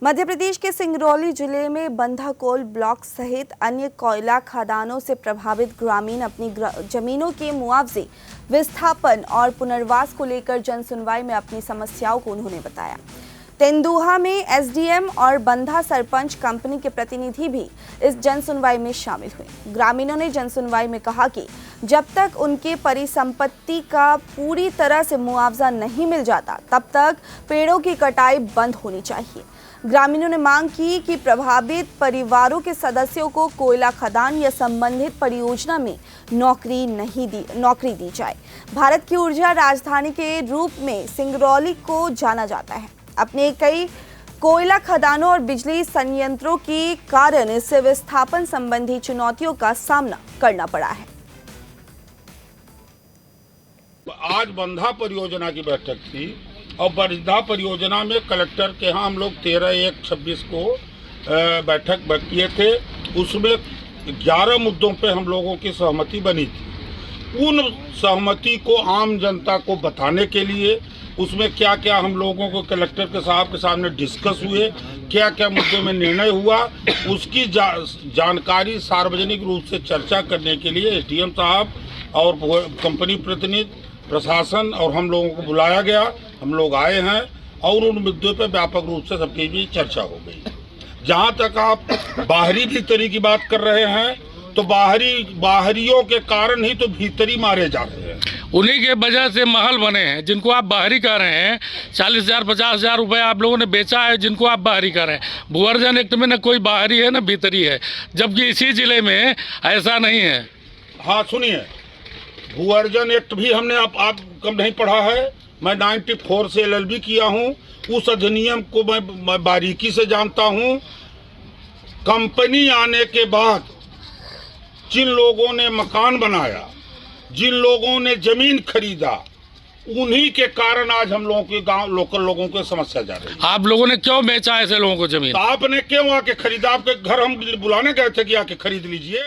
मध्य प्रदेश के सिंगरौली जिले में बंधाकोल ब्लॉक सहित अन्य कोयला खदानों से प्रभावित ग्रामीण अपनी जमीनों के मुआवजे, विस्थापन और पुनर्वास को लेकर जनसुनवाई में अपनी समस्याओं को उन्होंने बताया। तेंदुहा में एसडीएम और बंधा सरपंच कंपनी के प्रतिनिधि भी इस जनसुनवाई में शामिल हुए। ग्रामीणों ने जनसुनवाई में कहा कि जब तक उनके परिसंपत्ति का पूरी तरह से मुआवजा नहीं मिल जाता, तब तक पेड़ों की कटाई बंद होनी चाहिए। ग्रामीणों ने मांग की कि प्रभावित परिवारों के सदस्यों को कोयला खदान या संबंधित परियोजना में नौकरी दी जाए। भारत की ऊर्जा राजधानी के रूप में सिंगरौली को जाना जाता है। अपने कई कोयला खदानों और बिजली संयंत्रों के कारण इससे विस्थापन संबंधी चुनौतियों का सामना करना पड़ा है। आज बंधा परियोजना की बैठक थी और बंधा परियोजना में कलेक्टर के यहाँ हम लोग 13/1/26 को बैठक किए थे। उसमें 11 मुद्दों पे हम लोगों की सहमति बनी थी। उन सहमति को आम जनता को बताने के लिए उसमें क्या क्या हम लोगों को कलेक्टर के साहब के सामने डिस्कस हुए, क्या क्या मुद्दों में निर्णय हुआ, उसकी जानकारी सार्वजनिक रूप से चर्चा करने के लिए एसडीएम साहब और कंपनी प्रतिनिधि, प्रशासन और हम लोगों को बुलाया गया। हम लोग आए हैं और उन मुद्दों पर व्यापक रूप से सबकी भी चर्चा हो गई। जहां तक आप बाहरी भीतरी की बात कर रहे हैं, तो बाहरियों के कारण ही तो भीतरी मारे जा रहे हैं। उन्हीं के वजह से महल बने हैं, जिनको आप बाहरी कह रहे हैं। 40,000 50,000 रुपये आप लोगों ने बेचा है, जिनको आप बाहरी कह रहे हैं। भूअर्जन एक्ट में न कोई बाहरी है न भीतरी है, जबकि इसी जिले में ऐसा नहीं है। हाँ सुनिए, भूअर्जन एक्ट भी हमने आप कम नहीं पढ़ा है। मैं 94 से LLB किया हूँ। उस अधिनियम को मैं बारीकी से जानता हूँ। कंपनी आने के बाद जिन लोगों ने मकान बनाया, जिन लोगों ने जमीन खरीदा, उन्हीं के कारण आज हम लोगों के गांव लोकल लोगों को समस्या जा रही है। आप लोगों ने क्यों बेचा ऐसे लोगों को जमीन? तो आपने क्यों आके खरीदा? आपके घर हम बुलाने गए थे कि आके खरीद लीजिए।